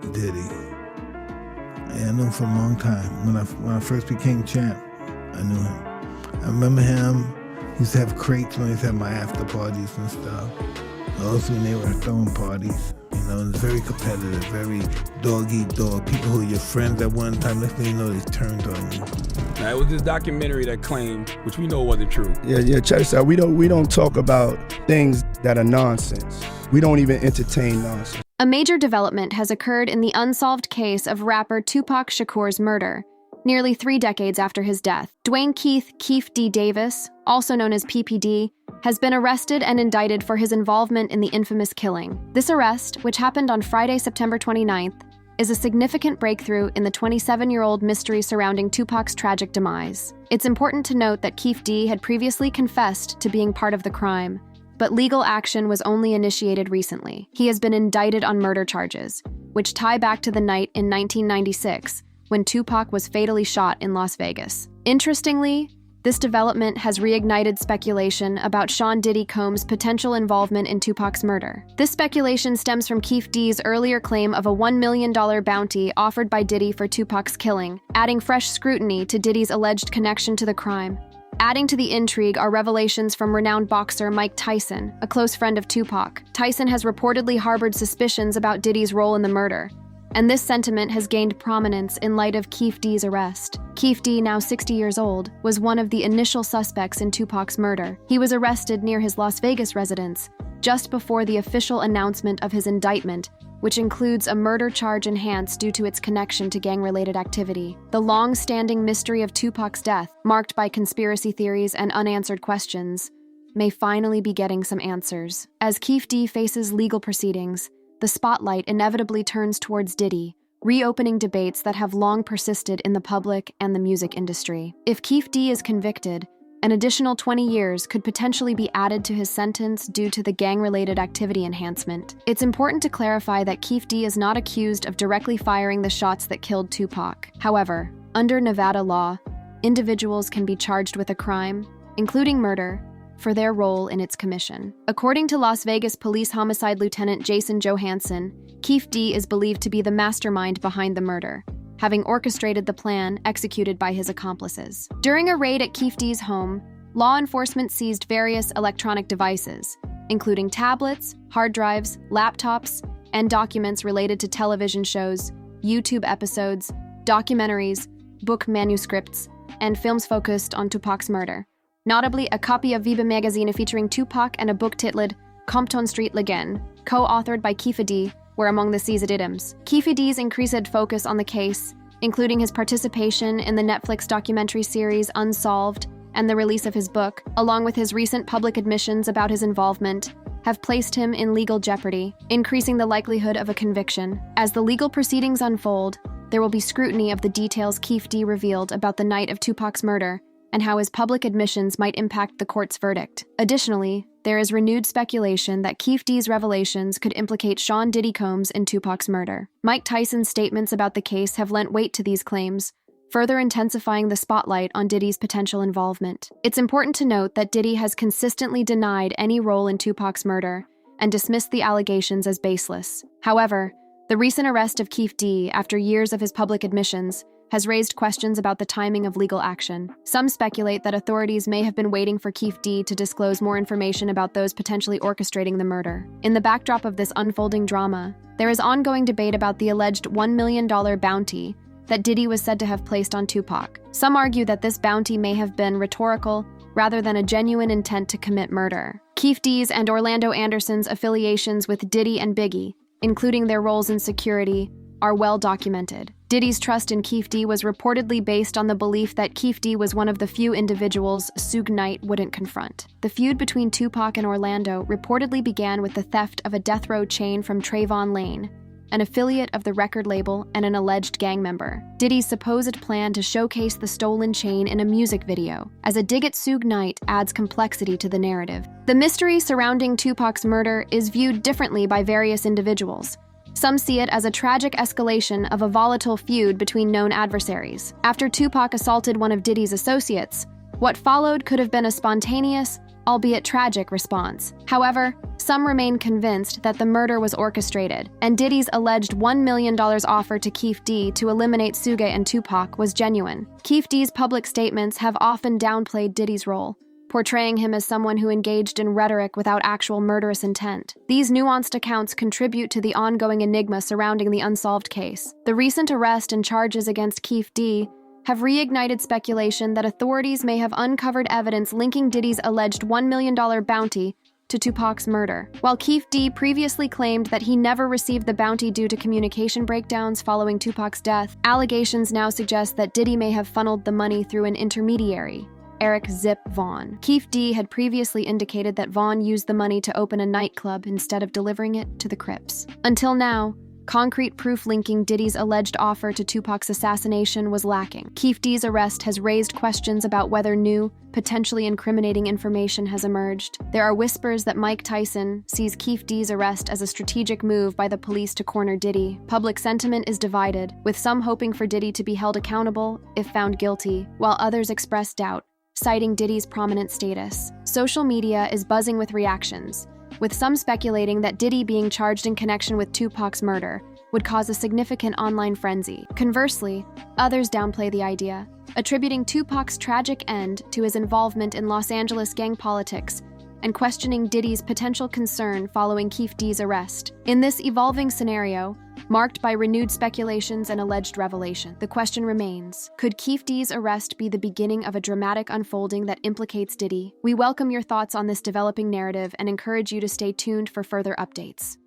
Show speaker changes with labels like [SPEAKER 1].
[SPEAKER 1] Diddy. And I knew him for a long time. When I first became champ, I knew him. I remember him. He used to have crates when he used to have my after parties and stuff. Also when they were throwing parties. You know, it's very competitive, very dog-eat-dog. People who are your friends at one time, next thing you know, they turned on you.
[SPEAKER 2] Now, it was this documentary that claimed, which we know wasn't true.
[SPEAKER 3] Yeah, check this out. We don't talk about things that are nonsense. We don't even entertain nonsense.
[SPEAKER 4] A major development has occurred in the unsolved case of rapper Tupac Shakur's murder, nearly 3 decades after his death. Dwayne Keefe D. Davis, also known as PPD, has been arrested and indicted for his involvement in the infamous killing. This arrest, which happened on Friday, September 29th, is a significant breakthrough in the 27-year-old mystery surrounding Tupac's tragic demise. It's important to note that Keefe D had previously confessed to being part of the crime, but legal action was only initiated recently. He has been indicted on murder charges, which tie back to the night in 1996 when Tupac was fatally shot in Las Vegas. Interestingly, this development has reignited speculation about Sean Diddy Combs' potential involvement in Tupac's murder. This speculation stems from Keefe D's earlier claim of a $1 million bounty offered by Diddy for Tupac's killing, adding fresh scrutiny to Diddy's alleged connection to the crime. Adding to the intrigue are revelations from renowned boxer Mike Tyson, a close friend of Tupac. Tyson has reportedly harbored suspicions about Diddy's role in the murder, and this sentiment has gained prominence in light of Keefe D's arrest. Keefe D, now 60 years old, was one of the initial suspects in Tupac's murder. He was arrested near his Las Vegas residence, just before the official announcement of his indictment, which includes a murder charge enhanced due to its connection to gang-related activity. The long-standing mystery of Tupac's death, marked by conspiracy theories and unanswered questions, may finally be getting some answers. As Keefe D faces legal proceedings, the spotlight inevitably turns towards Diddy, reopening debates that have long persisted in the public and the music industry. If Keefe D is convicted, an additional 20 years could potentially be added to his sentence due to the gang-related activity enhancement. It's important to clarify that Keefe D is not accused of directly firing the shots that killed Tupac. However, under Nevada law, individuals can be charged with a crime, including murder, for their role in its commission. According to Las Vegas Police Homicide Lieutenant Jason Johansson, Keefe D is believed to be the mastermind behind the murder, having orchestrated the plan executed by his accomplices. During a raid at Keefe D's home, law enforcement seized various electronic devices, including tablets, hard drives, laptops, and documents related to television shows, YouTube episodes, documentaries, book manuscripts, and films focused on Tupac's murder. Notably, a copy of Viva magazine featuring Tupac and a book titled Compton Street Legend, co-authored by Keefe D, were among the seized items. Keefe D's increased focus on the case, including his participation in the Netflix documentary series Unsolved and the release of his book, along with his recent public admissions about his involvement, have placed him in legal jeopardy, increasing the likelihood of a conviction. As the legal proceedings unfold, there will be scrutiny of the details Keefe D revealed about the night of Tupac's murder and how his public admissions might impact the court's verdict. Additionally, there is renewed speculation that Keefe D's revelations could implicate Sean Diddy Combs in Tupac's murder. Mike Tyson's statements about the case have lent weight to these claims, further intensifying the spotlight on Diddy's potential involvement. It's important to note that Diddy has consistently denied any role in Tupac's murder and dismissed the allegations as baseless. However, the recent arrest of Keefe D, after years of his public admissions, has raised questions about the timing of legal action. Some speculate that authorities may have been waiting for Keefe D to disclose more information about those potentially orchestrating the murder. In the backdrop of this unfolding drama, there is ongoing debate about the alleged $1 million bounty that Diddy was said to have placed on Tupac. Some argue that this bounty may have been rhetorical rather than a genuine intent to commit murder. Keefe D's and Orlando Anderson's affiliations with Diddy and Biggie, including their roles in security, are well documented. Diddy's trust in Keefe D was reportedly based on the belief that Keefe D was one of the few individuals Suge Knight wouldn't confront. The feud between Tupac and Orlando reportedly began with the theft of a death row chain from Trayvon Lane, an affiliate of the record label and an alleged gang member. Diddy's supposed plan to showcase the stolen chain in a music video, as a dig at Suge Knight, adds complexity to the narrative. The mystery surrounding Tupac's murder is viewed differently by various individuals. Some see it as a tragic escalation of a volatile feud between known adversaries. After Tupac assaulted one of Diddy's associates, what followed could have been a spontaneous, albeit tragic, response. However, some remain convinced that the murder was orchestrated, and Diddy's alleged $1 million offer to Keefe D to eliminate Suge and Tupac was genuine. Keefe D's public statements have often downplayed Diddy's role, portraying him as someone who engaged in rhetoric without actual murderous intent. These nuanced accounts contribute to the ongoing enigma surrounding the Unsolved case. The recent arrest and charges against Keefe D have reignited speculation that authorities may have uncovered evidence linking Diddy's alleged $1 million bounty to Tupac's murder. While Keefe D previously claimed that he never received the bounty due to communication breakdowns following Tupac's death, allegations now suggest that Diddy may have funneled the money through an intermediary, Eric Zip Vaughn. Keefe D had previously indicated that Vaughn used the money to open a nightclub instead of delivering it to the Crips. Until now, concrete proof linking Diddy's alleged offer to Tupac's assassination was lacking. Keefe D's arrest has raised questions about whether new, potentially incriminating information has emerged. There are whispers that Mike Tyson sees Keefe D's arrest as a strategic move by the police to corner Diddy. Public sentiment is divided, with some hoping for Diddy to be held accountable if found guilty, while others express doubt, citing Diddy's prominent status. Social media is buzzing with reactions, with some speculating that Diddy being charged in connection with Tupac's murder would cause a significant online frenzy. Conversely, others downplay the idea, attributing Tupac's tragic end to his involvement in Los Angeles gang politics and questioning Diddy's potential concern following Keefe D's arrest. In this evolving scenario, marked by renewed speculations and alleged revelation, the question remains, could Keefe D's arrest be the beginning of a dramatic unfolding that implicates Diddy? We welcome your thoughts on this developing narrative and encourage you to stay tuned for further updates.